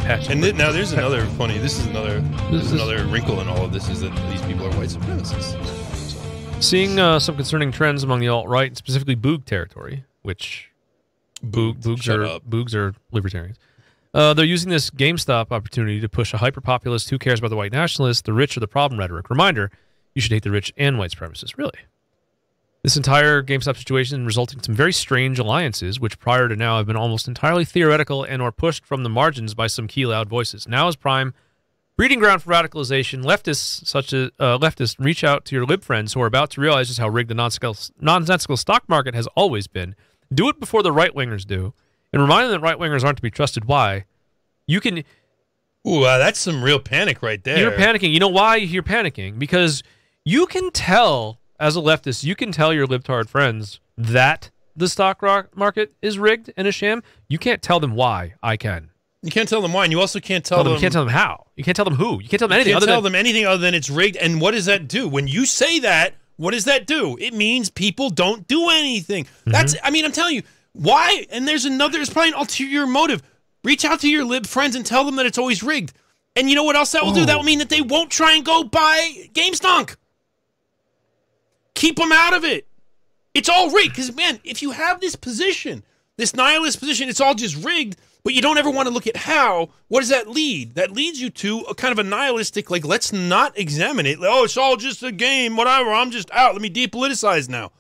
attached. And now there's another funny. This is another wrinkle in all of this is that these people are white supremacists. So. Seeing some concerning trends among the alt-right, specifically Boog territory, which Boogs are libertarians. They're using this GameStop opportunity to push a hyper-populist, who cares about the white nationalists, the rich are the problem rhetoric. Reminder, you should hate the rich and white supremacists. Really? This entire GameStop situation resulting in some very strange alliances, which prior to now have been almost entirely theoretical and or pushed from the margins by some key loud voices. Now is prime breeding ground for radicalization. Leftists reach out to your lib friends who are about to realize just how rigged the nonsensical stock market has always been. Do it before the right-wingers do, and remind them that right-wingers aren't to be trusted. Why? You can... Ooh, that's some real panic right there. You're panicking. You know why you're panicking? Because you can tell... As a leftist, you can tell your libtard friends that the stock market is rigged and a sham. You can't tell them why. I can. You can't tell them why, and you also can't tell them... You can't tell them how. You can't tell them who. You can't tell them anything. You can't tell them anything other than it's rigged. And what does that do? When you say that, what does that do? It means people don't do anything. That's... I mean, I'm telling you, why? And there's probably an ulterior motive. Reach out to your lib friends and tell them that it's always rigged. And you know what else that will do? That will mean that they won't try and go buy Gamestonk. Keep them out of it. It's all rigged. Because, man, if you have this position, this nihilist position, it's all just rigged, but you don't ever want to look at how, what does that lead? That leads you to a kind of a nihilistic, like, let's not examine it. Oh, it's all just a game, whatever, I'm just out. Let me depoliticize now.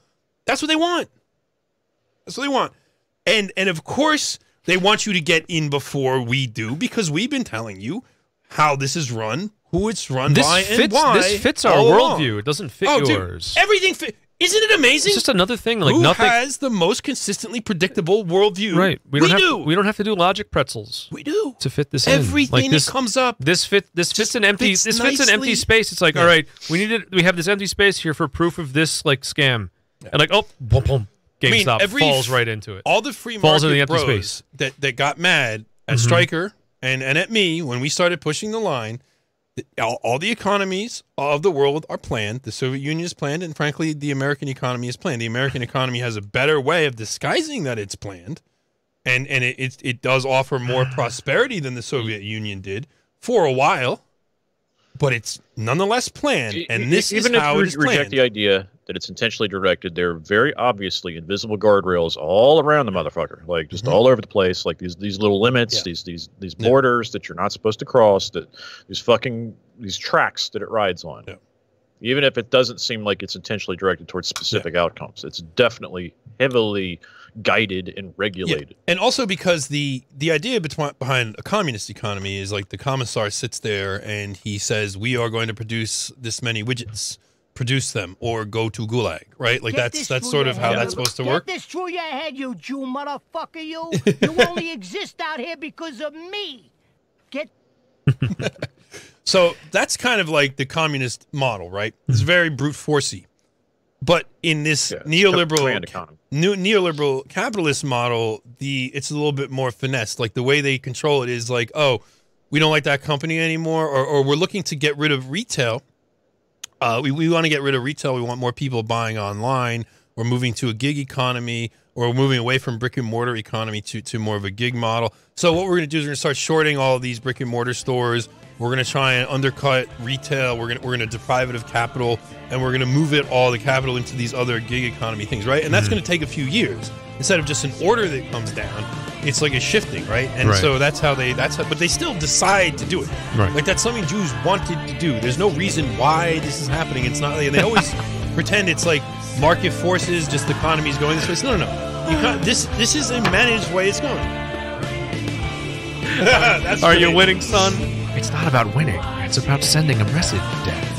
That's what they want. That's what they want. And of course, they want you to get in before we do, because we've been telling you how this is run, who it's run by, and why. This fits our worldview. It doesn't fit yours. Dude, everything fits. Isn't it amazing? It's just another thing. Like who nothing has the most consistently predictable worldview? Right. We don't have to do logic pretzels. We do to fit this everything in. Like that comes up. This fits an empty. This fits an empty space. It's like, all right, we have this empty space here for proof of this like scam, and like boom, boom, GameStop falls right into it. All the free market bros that got mad at Stryker and at me when we started pushing the line. All the economies of the world are planned. The Soviet Union is planned, and frankly, the American economy is planned. The American economy has a better way of disguising that it's planned, and it does offer more prosperity than the Soviet Union did for a while, but it's nonetheless planned, and this is how it is planned. Even if you reject the idea that it's intentionally directed, there are very obviously invisible guardrails all around the motherfucker, like just all over the place, like these little limits, these borders that you're not supposed to cross, that these tracks that it rides on. Yeah. Even if it doesn't seem like it's intentionally directed towards specific outcomes, it's definitely heavily guided and regulated. Yeah. And also because the idea behind a communist economy is like the commissar sits there and he says, we are going to produce this many widgets, produce them, or go to gulag, right? Like that's sort of how that's supposed to work. Get this through your head, you Jew motherfucker, you. You only exist out here because of me. So that's kind of like the communist model, right? It's very brute forcey. But in this neoliberal capitalist model, it's a little bit more finesse. Like the way they control it is like, oh, we don't like that company anymore, or we're looking to get rid of retail. We want to get rid of retail. We want more people buying online. We're moving to a gig economy, or we're moving away from brick and mortar economy to more of a gig model. So what we're going to do is we're going to start shorting all of these brick and mortar stores. We're going to try and undercut retail. We're going to deprive it of capital, and we're going to move the capital into these other gig economy things, right? And that's going to take a few years. Instead of just an order that comes down, it's like a shifting, right? And so but they still decide to do it. Right. Like that's something Jews wanted to do. There's no reason why this is happening. It's not like they always pretend it's like market forces, just the economy's going this way. No. You can't, this is a managed way it's going. Are you winning, son? It's not about winning. It's about sending a message, Dad.